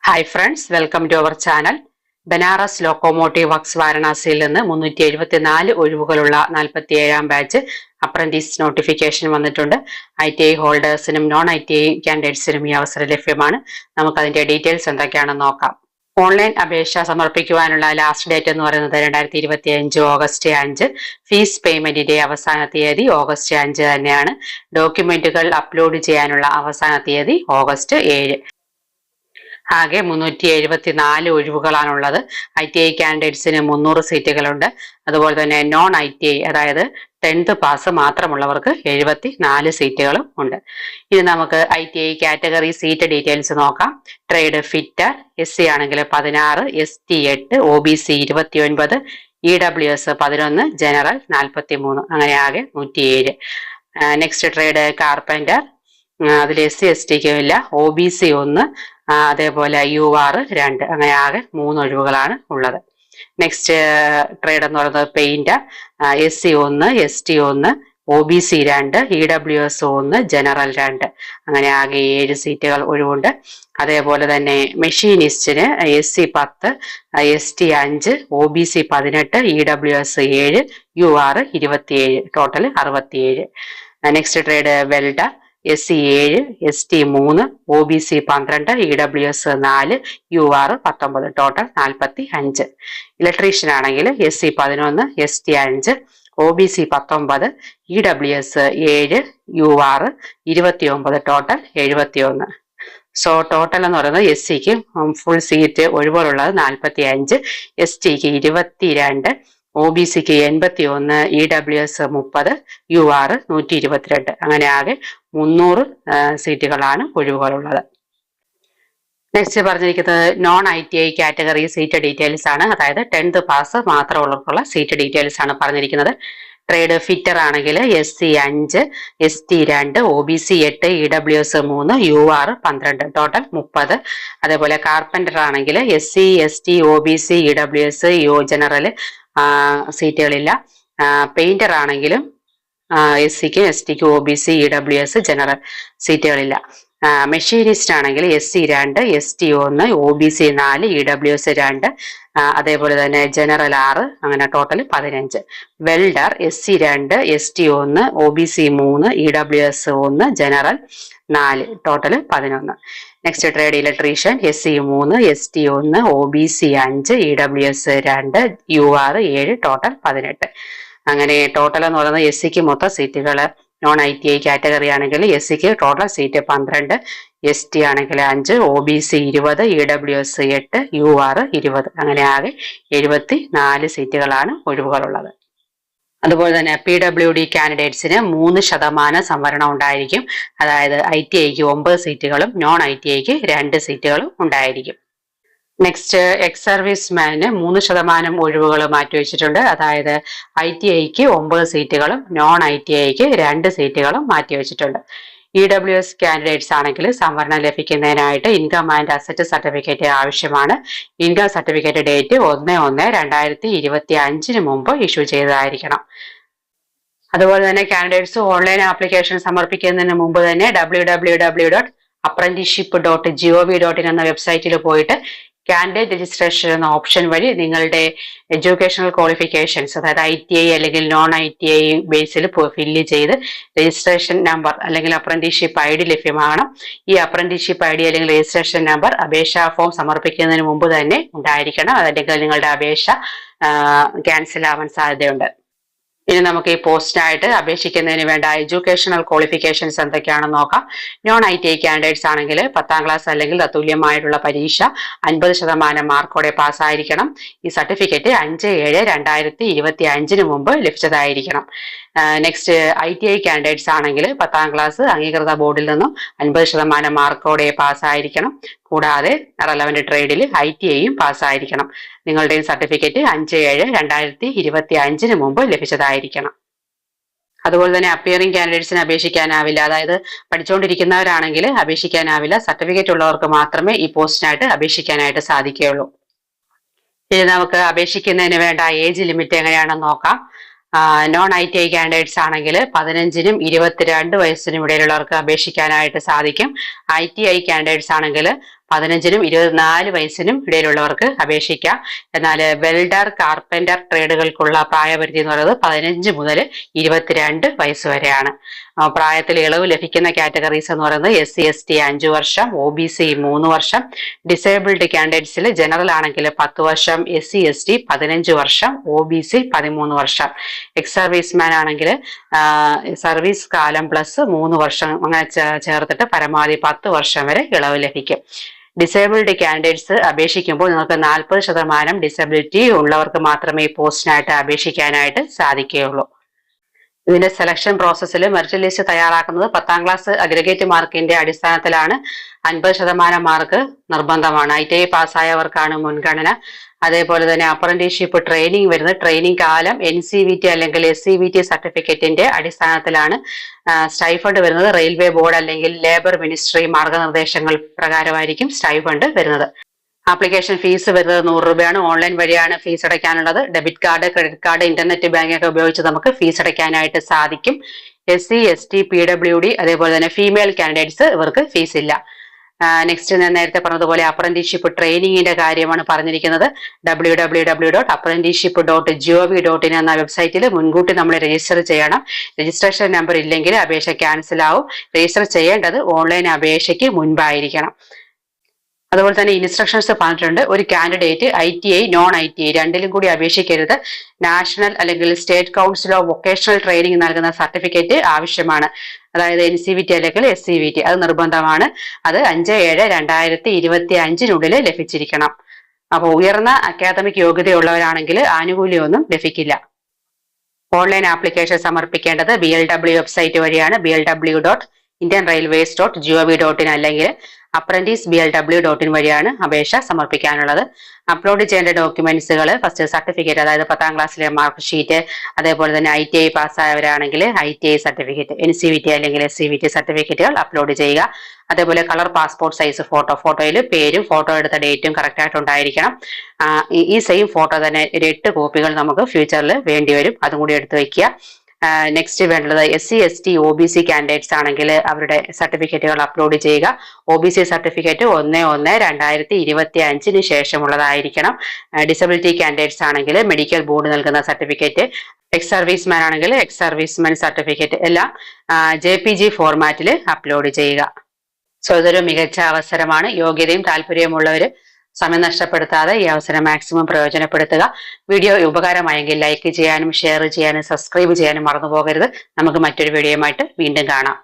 Hi friends, welcome to our channel. Banaras Locomotive Works വാരണാസിയിൽ നിന്ന് 374 ഒഴിവുകളുള്ള 47ാം batch apprentice notification വന്നിട്ടുണ്ട്. ITI ഹോൾഡേഴ്സിനും non ITI കാൻഡിഡേറ്റ്സിനും ഈ അവസരം ലഭ്യമാണ്. നമുക്ക് അതിന്റെ ഡീറ്റെയിൽസ് എന്തൊക്കെയാണെന്ന് നോക്കാം. ഓൺലൈൻ അപേക്ഷ സമർപ്പിക്കുവാനുള്ള ലാസ്റ്റ് ഡേറ്റ് എന്ന് പറയുന്നത് 2025 ഓഗസ്റ്റ് 5. ഫീസ് പേയ്മെന്റിന്റെ അവസാന തീയതി ഓഗസ്റ്റ് 5 തന്നെയാണ്. ഡോക്യുമെന്റുകൾ അപ്ലോഡ് ചെയ്യാനുള്ള അവസാന തീയതി ഓഗസ്റ്റ് 7. ആകെ 374 ഒഴിവുകളാണുള്ളത്. ITI കാൻഡിഡേറ്റ്സിന് 300 സീറ്റുകളുണ്ട്. അതുപോലെ തന്നെ നോൺ ITI അതായത് 10th പാസ് മാത്രമുള്ളവർക്ക് 74 സീറ്റുകളും ഉണ്ട്. ഇനി നമുക്ക് ITI കാറ്റഗറി സീറ്റ് ഡീറ്റെയിൽസ് നോക്കാം. ട്രേഡ് ഫിറ്റർ SC ആണെങ്കിൽ 16, ST 8, OBC 29, EWS 11, ജനറൽ 43, അങ്ങനെ ആകെ 107. നെക്സ്റ്റ് ട്രേഡ് കാർപ്പന്റർ, അതിൽ SC STക്കും ഇല്ല. OBC 1, അതേപോലെ UR 2, അങ്ങനെ ആകെ 3 ഒഴിവുകളാണ് ഉള്ളത്. നെക്സ്റ്റ് ട്രേഡ് എന്ന് പറയുന്നത് painter, SC 1, ST 1, OBC 2, EWS 1, general 2, അങ്ങനെ ആകെ 7 സീറ്റുകൾ ഒഴിവുണ്ട്. അതേപോലെ തന്നെ മെഷീനിസ്റ്റിന് SC 10, ST 5, OBC 18, EWS 7, UR 27, total 67. Next trade welder, SC 7, ST 3, OBC 12, EWS 4, UR 19, total 45. Electrician ആണെങ്കിൽ SC 11, ST 5, OBC 19, EWS 7, UR 29, total 71. So total എന്ന് പറയുന്നത് SCക്ക് ഫുൾ സീറ്റ് ഒഴിവുകളുള്ളത് 45, STക്ക് 22, OBCക്ക് 81, EWS 30, UR 122, അങ്ങനെ ആകെ 300 സീറ്റുകളാണ് ഒഴിവുകളുള്ളത്. നെക്സ്റ്റ് പറഞ്ഞിരിക്കുന്നത് non ITI category seat details ആണ്. അതായത് 10th pass മാത്രമുള്ളവർക്കുള്ള seat details ആണ് പറഞ്ഞിരിക്കുന്നത്. ട്രേഡ് ഫിറ്റർ ആണെങ്കിൽ SC 5, ST 2, OBC 8, EWS 3, UR 12, total 30. അതേപോലെ കാർപ്പന്റർ ആണെങ്കിൽ SC ST OBC EWS general സീറ്റുകളില്ല. പെയിന്റർ ആണെങ്കിലും SCക്ക് STക്ക് OBC EWS ജനറൽ സീറ്റുകളില്ല. മെഷീനിസ്റ്റ് ആണെങ്കിൽ SC 2, ST 1, OBC 4, EWS 2, അതേപോലെ തന്നെ ജനറൽ 6, അങ്ങനെ total 15. Welder SC 2, ST 1, OBC 3, EWS 1, general 4, total 11. Next trade electrician SC 3, ST 1, OBC 5, EWS 2, UR 7, total 18. അങ്ങനെ ടോട്ടൽ എന്ന് പറയുന്നത് SCക്ക് മൊത്തം സീറ്റുകൾ നോൺ ITI കാറ്റഗറി ആണെങ്കിൽ SCക്ക് ടോട്ടൽ സീറ്റ് 12, ST ആണെങ്കിൽ 5, OBC 20, EWS 8, UR 20, അങ്ങനെ ആകെ 74 സീറ്റുകളാണ് ഒഴിവുകളുള്ളത്. അതുപോലെ തന്നെ PWD കാൻഡിഡേറ്റ്സിന് 3% സംവരണം ഉണ്ടായിരിക്കും. അതായത് ITIക്ക് 9 സീറ്റുകളും നോൺ ITIക്ക് 2 സീറ്റുകളും ഉണ്ടായിരിക്കും. നെക്സ്റ്റ് എക്സ് സർവീസ്മാന് 3% ഒഴിവുകൾ മാറ്റിവെച്ചിട്ടുണ്ട്. അതായത് ITIക്ക് 9 സീറ്റുകളും നോൺ ITIക്ക് 2 സീറ്റുകളും മാറ്റിവെച്ചിട്ടുണ്ട്. EWS കാൻഡിഡേറ്റ്സ് ആണെങ്കിൽ സംവരണം ലഭിക്കുന്നതിനായിട്ട് ഇൻകം ആൻഡ് അസറ്റ് സർട്ടിഫിക്കറ്റ് ആവശ്യമാണ്. ഇൻകം സർട്ടിഫിക്കറ്റ് ഡേറ്റ് 1/1/2025 മുമ്പ് ഇഷ്യൂ ചെയ്തതായിരിക്കണം. അതുപോലെ തന്നെ കാൻഡിഡേറ്റ്സ് ഓൺലൈൻ ആപ്ലിക്കേഷൻ സമർപ്പിക്കുന്നതിന് മുമ്പ് തന്നെ www.apprenticeship.gov.in എന്ന വെബ്സൈറ്റിൽ പോയിട്ട് കാൻഡിഡേറ്റ് രജിസ്ട്രേഷൻ എന്ന ഓപ്ഷൻ വഴി നിങ്ങളുടെ എഡ്യൂക്കേഷണൽ ക്വാളിഫിക്കേഷൻസ് അതായത് ITI അല്ലെങ്കിൽ നോൺ ITI ബേസിൽ ഫില്ല് ചെയ്ത് രജിസ്ട്രേഷൻ നമ്പർ അല്ലെങ്കിൽ അപ്രന്റീസ്ഷിപ്പ് ID ലഭ്യമാകണം. ഈ അപ്രന്റീസ്ഷിപ്പ് ID അല്ലെങ്കിൽ രജിസ്ട്രേഷൻ നമ്പർ അപേക്ഷാ ഫോം സമർപ്പിക്കുന്നതിന് മുമ്പ് തന്നെ ഉണ്ടായിരിക്കണം. അതല്ലെങ്കിൽ നിങ്ങളുടെ അപേക്ഷ ക്യാൻസൽ ആവാൻ സാധ്യതയുണ്ട്. ഇനി നമുക്ക് ഈ പോസ്റ്റിനായിട്ട് അപേക്ഷിക്കുന്നതിന് വേണ്ട എഡ്യൂക്കേഷണൽ ക്വാളിഫിക്കേഷൻസ് എന്തൊക്കെയാണെന്ന് നോക്കാം. നോൺ ITI കാൻഡിഡേറ്റ്സ് ആണെങ്കിൽ 10ാം ക്ലാസ് അല്ലെങ്കിൽ തത്തുല്യമായിട്ടുള്ള പരീക്ഷ 50% മാർക്കോടെ പാസ്സായിരിക്കണം. ഈ സർട്ടിഫിക്കറ്റ് 5/7/2025 മുമ്പ് ലഭിച്ചതായിരിക്കണം. നെക്സ്റ്റ് ITI കാൻഡിഡേറ്റ്സ് ആണെങ്കിൽ 10ാം ക്ലാസ് അംഗീകൃത ബോർഡിൽ നിന്നും 50% മാർക്കോടെ പാസ്സായിരിക്കണം. കൂടാതെ റെലവന്റ് ട്രേഡിൽ ITIയും പാസ്സായിരിക്കണം. നിങ്ങളുടെയും സർട്ടിഫിക്കറ്റ് 5/7/2025 മുമ്പ് ലഭിച്ചതായിരിക്കണം. അതുപോലെ തന്നെ അപ്പിയറിംഗ് കാൻഡിഡേറ്റ്സിന് അപേക്ഷിക്കാനാവില്ല. അതായത് പഠിച്ചുകൊണ്ടിരിക്കുന്നവരാണെങ്കിൽ അപേക്ഷിക്കാനാവില്ല. സർട്ടിഫിക്കറ്റ് ഉള്ളവർക്ക് മാത്രമേ ഈ പോസ്റ്റിനായിട്ട് അപേക്ഷിക്കാനായിട്ട് സാധിക്കുകയുള്ളൂ. ഇനി നമുക്ക് അപേക്ഷിക്കുന്നതിന് വേണ്ട ഏജ് ലിമിറ്റ് എങ്ങനെയാണെന്ന് നോക്കാം. നോൺ ITI കാൻഡിഡേറ്റ്സ് ആണെങ്കിൽ 15നും 22 വയസ്സിനും ഇടയിലുള്ളവർക്ക് അപേക്ഷിക്കാനായിട്ട് സാധിക്കും. ITI കാൻഡിഡേറ്റ്സ് ആണെങ്കിൽ 15നും 24 വയസ്സിനും ഇടയിലുള്ളവർക്ക് അപേക്ഷിക്കാം. എന്നാൽ വെൽഡർ, കാർപ്പന്റർ ട്രേഡുകൾക്കുള്ള പ്രായപരിധി എന്ന് പറയുന്നത് 15 മുതൽ 22 വയസ്സ് വരെയാണ്. പ്രായത്തിൽ ഇളവ് ലഭിക്കുന്ന കാറ്റഗറീസ് എന്ന് പറയുന്നത് SC/ST 5 വർഷം, OBC 3 വർഷം, ഡിസേബിൾഡ് കാൻഡിഡേറ്റ്സിൽ ജനറൽ ആണെങ്കിൽ 10 വർഷം, SC/ST 15 വർഷം, OBC 13 വർഷം. എക്സ് സർവീസ്മാൻ ആണെങ്കിൽ സർവീസ് കാലം പ്ലസ് 3 വർഷം അങ്ങനെ ചേർത്തിട്ട് പരമാവധി 10 വർഷം വരെ ഇളവ് ലഭിക്കും. ഡിസേബിൾഡ് കാൻഡിഡേറ്റ്സ് അപേക്ഷിക്കുമ്പോൾ നിങ്ങൾക്ക് 40% ഡിസബിലിറ്റി ഉള്ളവർക്ക് മാത്രമേ പോസ്റ്റിനായിട്ട് അപേക്ഷിക്കാനായിട്ട് സാധിക്കുകയുള്ളൂ. ഇതിന്റെ സെലക്ഷൻ പ്രോസസ്സിൽ മെറിറ്റ് ലിസ്റ്റ് തയ്യാറാക്കുന്നത് 10ാം ക്ലാസ് അഗ്രിഗേറ്റ് മാർക്കിന്റെ അടിസ്ഥാനത്തിലാണ്. 50% മാർക്ക് നിർബന്ധമാണ്. ITI പാസ്സായവർക്കാണ് മുൻഗണന. അതേപോലെ തന്നെ അപ്രന്റീസ്ഷിപ്പ് ട്രെയിനിങ് വരുന്നത് ട്രെയിനിങ് കാലം NCVT അല്ലെങ്കിൽ SCVT സർട്ടിഫിക്കറ്റിന്റെ അടിസ്ഥാനത്തിലാണ്. സ്റ്റൈഫണ്ട് വരുന്നത് റെയിൽവേ ബോർഡ് അല്ലെങ്കിൽ ലേബർ മിനിസ്ട്രി മാർഗനിർദ്ദേശങ്ങൾ പ്രകാരമായിരിക്കും സ്റ്റൈഫണ്ട് വരുന്നത്. ആപ്ലിക്കേഷൻ ഫീസ് വരുന്നത് 100 രൂപയാണ്. ഓൺലൈൻ വഴിയാണ് ഫീസ് അടയ്ക്കാനുള്ളത്. Debit card, credit card, internet banking ഒക്കെ ഉപയോഗിച്ച് നമുക്ക് ഫീസ് അടയ്ക്കാനായിട്ട് സാധിക്കും. SC/ST PWD അതേപോലെ തന്നെ ഫീമെയിൽ കാൻഡിഡേറ്റ്സ് ഇവർക്ക് ഫീസ് ഇല്ല. നെക്സ്റ്റ് ഞാൻ നേരത്തെ പറഞ്ഞതുപോലെ അപ്രന്റീസ്ഷിപ്പ് ട്രെയിനിങ്ങിന്റെ കാര്യമാണ് പറഞ്ഞിരിക്കുന്നത്. www.apprenticeship.gov.in എന്ന വെബ്സൈറ്റിൽ മുൻകൂട്ടി നമ്മൾ രജിസ്റ്റർ ചെയ്യണം. രജിസ്ട്രേഷൻ നമ്പർ ഇല്ലെങ്കിൽ അപേക്ഷ ക്യാൻസൽ ആവും. രജിസ്റ്റർ ചെയ്യേണ്ടത് ഓൺലൈൻ അപേക്ഷയ്ക്ക് മുൻപായിരിക്കണം. അതുപോലെ തന്നെ ഇൻസ്ട്രക്ഷൻസ് പറഞ്ഞിട്ടുണ്ട്. ഒരു കാൻഡിഡേറ്റ് ITI, നോൺ ITI രണ്ടിലും കൂടി അപേക്ഷിക്കരുത്. നാഷണൽ അല്ലെങ്കിൽ state council of vocational training നൽകുന്ന സർട്ടിഫിക്കറ്റ് ആവശ്യമാണ്. അതായത് NCVT അല്ലെങ്കിൽ SCVT അത് നിർബന്ധമാണ്. അത് 5/7/2025 ലഭിച്ചിരിക്കണം. അപ്പോൾ ഉയർന്ന അക്കാദമിക് യോഗ്യതയുള്ളവരാണെങ്കിൽ ആനുകൂല്യമൊന്നും ലഭിക്കില്ല. ഓൺലൈൻ ആപ്ലിക്കേഷൻ സമർപ്പിക്കേണ്ടത് BLW വെബ്സൈറ്റ് വഴിയാണ്. BLW.indianrailways.gov.in അല്ലെങ്കിൽ apprentice.blw.in വഴിയാണ് അപേക്ഷ സമർപ്പിക്കാനുള്ളത്. അപ്ലോഡ് ചെയ്യേണ്ട ഡോക്യുമെന്റ്സുകൾ ഫസ്റ്റ് സർട്ടിഫിക്കറ്റ്, അതായത് 10ാം ക്ലാസ്സിലെ മാർക്ക് ഷീറ്റ്, അതേപോലെ തന്നെ ITI പാസ്സായവരാണെങ്കിൽ ITI സർട്ടിഫിക്കറ്റ്, NCVT അല്ലെങ്കിൽ SCVT സർട്ടിഫിക്കറ്റുകൾ അപ്ലോഡ് ചെയ്യുക. അതേപോലെ കളർ പാസ്പോർട്ട് സൈസ് ഫോട്ടോയിൽ പേരും ഫോട്ടോ എടുത്ത ഡേറ്റും കറക്റ്റ് ആയിട്ട് ഉണ്ടായിരിക്കണം. ഈ സെയിം ഫോട്ടോ തന്നെ 8 കോപ്പികൾ നമുക്ക് ഫ്യൂച്ചറിൽ വേണ്ടിവരും. അതും കൂടി എടുത്തു വയ്ക്കുക. നെക്സ്റ്റ് വേണ്ടത് SC/ST OBC കാൻഡിഡേറ്റ്സ് ആണെങ്കിൽ അവരുടെ സർട്ടിഫിക്കറ്റുകൾ അപ്ലോഡ് ചെയ്യുക. OBC certificate 1/1/2025 ശേഷമുള്ളതായിരിക്കണം. ഡിസബിലിറ്റി കാൻഡിഡേറ്റ്സ് ആണെങ്കിൽ മെഡിക്കൽ ബോർഡ് നൽകുന്ന സർട്ടിഫിക്കറ്റ്, എക്സ് സർവീസ്മാൻ ആണെങ്കിൽ എക്സ് സർവീസ്മാൻ സർട്ടിഫിക്കറ്റ് എല്ലാം JPG ഫോർമാറ്റിൽ അപ്ലോഡ് ചെയ്യുക. സോ ഇതൊരു മികച്ച അവസരമാണ്. യോഗ്യതയും താല്പര്യമുള്ളവർ സമയം നഷ്ടപ്പെടുത്താതെ ഈ അവസരം മാക്സിമം പ്രയോജനപ്പെടുത്തുക. വീഡിയോ ഉപകാരമായെങ്കിൽ ലൈക്ക് ചെയ്യാനും ഷെയർ ചെയ്യാനും സബ്സ്ക്രൈബ് ചെയ്യാനും മറന്നു പോകരുത്. നമുക്ക് മറ്റൊരു വീഡിയോയുമായിട്ട് വീണ്ടും കാണാം.